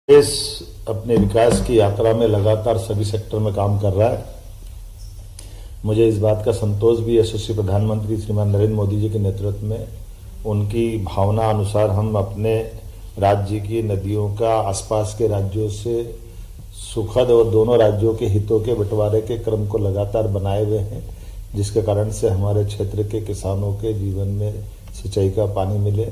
देश अपने विकास की यात्रा में लगातार सभी सेक्टर में काम कर रहा है। मुझे इस बात का संतोष भी यशस्वी प्रधानमंत्री श्रीमान नरेंद्र मोदी जी के नेतृत्व में उनकी भावना अनुसार हम अपने राज्य की नदियों का आसपास के राज्यों से सुखद और दोनों राज्यों के हितों के बंटवारे के क्रम को लगातार बनाए हुए हैं, जिसके कारण से हमारे क्षेत्र के किसानों के जीवन में सिंचाई का पानी मिले,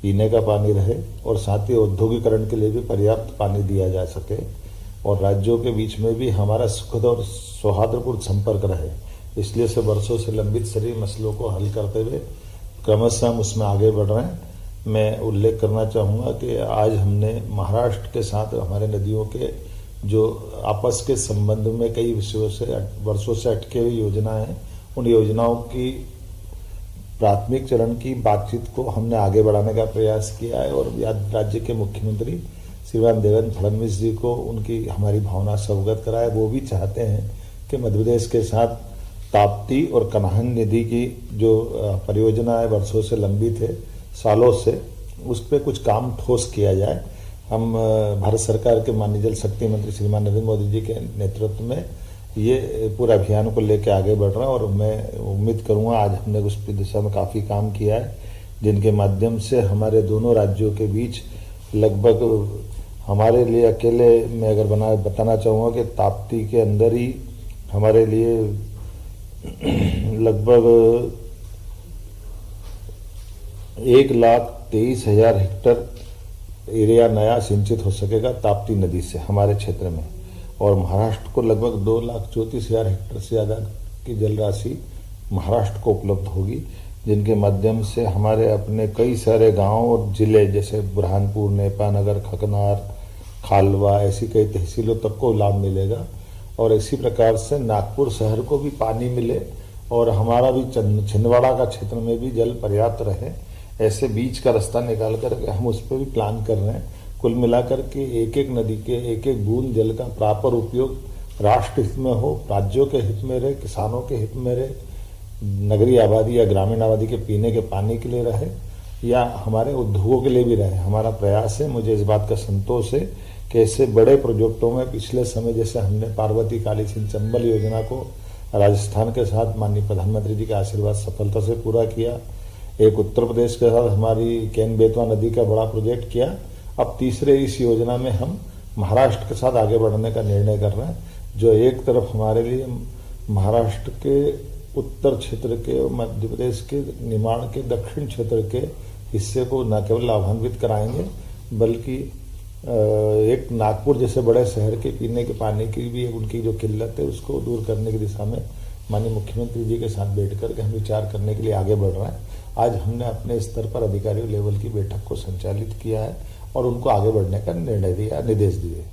पीने का पानी रहे और साथ ही औद्योगिकरण के लिए भी पर्याप्त पानी दिया जा सके और राज्यों के बीच में भी हमारा सुखद और सौहार्दपूर्ण संपर्क रहे। इसलिए से वर्षों से लंबित सभी मसलों को हल करते हुए क्रमशः हम उसमें आगे बढ़ रहे हैं। मैं उल्लेख करना चाहूँगा कि आज हमने महाराष्ट्र के साथ हमारे नदियों के जो आपस के संबंध में कई विषयों से वर्षों से अटके हुई योजनाएं हैं, उन योजनाओं की प्राथमिक चरण की बातचीत को हमने आगे बढ़ाने का प्रयास किया है और राज्य के मुख्यमंत्री श्रीमान देवेंद्र फडणवीस जी को उनकी हमारी भावना से अवगत कराए। वो भी चाहते हैं कि मध्य प्रदेश के साथ ताप्ती और कन्हान नदी की जो परियोजना है वर्षों से लंबित है, सालों से, उस पर कुछ काम ठोस किया जाए। हम भारत सरकार के माननीय जल शक्ति मंत्री श्रीमान नरेंद्र मोदी जी के नेतृत्व में ये पूरा अभियान को लेकर आगे बढ़ रहा है और मैं उम्मीद करूंगा आज हमने उस दिशा में काफ़ी काम किया है, जिनके माध्यम से हमारे दोनों राज्यों के बीच लगभग हमारे लिए अकेले मैं अगर बताना चाहूँगा कि ताप्ती के अंदर ही हमारे लिए लगभग 1,23,000 हेक्टर एरिया नया सिंचित हो सकेगा ताप्ती नदी से हमारे क्षेत्र में, और महाराष्ट्र को लगभग 2,34,000 हेक्टर से ज़्यादा की जल राशि महाराष्ट्र को उपलब्ध होगी, जिनके माध्यम से हमारे अपने कई सारे गांव और जिले जैसे बुरहानपुर, नेपानगर, खकनार, खालवा, ऐसी कई तहसीलों तक को लाभ मिलेगा और इसी प्रकार से नागपुर शहर को भी पानी मिले और हमारा भी छिंदवाड़ा का क्षेत्र में भी जल पर्याप्त रहे। ऐसे बीच का रास्ता निकाल कर हम उस पर भी प्लान कर रहे हैं। कुल मिलाकर के एक एक नदी के एक एक बूंद जल का प्रॉपर उपयोग राष्ट्र हित में हो, राज्यों के हित में रहे, किसानों के हित में रहे, नगरीय आबादी या ग्रामीण आबादी के पीने के पानी के लिए रहे या हमारे उद्योगों के लिए भी रहे। हमारा प्रयास है। मुझे इस बात का संतोष है कि ऐसे बड़े प्रोजेक्टों में पिछले समय जैसे हमने पार्वती काली सिंह चंबल योजना को राजस्थान के साथ माननीय प्रधानमंत्री जी के आशीर्वाद सफलता से पूरा किया, एक उत्तर प्रदेश के साथ हमारी केन बेतवा नदी का बड़ा प्रोजेक्ट किया। अब तीसरे इस योजना में हम महाराष्ट्र के साथ आगे बढ़ने का निर्णय कर रहे हैं, जो एक तरफ हमारे लिए महाराष्ट्र के उत्तर क्षेत्र के, मध्य प्रदेश के निमाड़ के दक्षिण क्षेत्र के हिस्से को न केवल लाभान्वित कराएंगे बल्कि एक नागपुर जैसे बड़े शहर के पीने के पानी की भी उनकी जो किल्लत है उसको दूर करने की दिशा में माननीय मुख्यमंत्री जी के साथ बैठ कर के हम विचार करने के लिए आगे बढ़ रहे हैं। आज हमने अपने स्तर पर अधिकारियों लेवल की बैठक को संचालित किया है और उनको आगे बढ़ने का निर्देश दिए।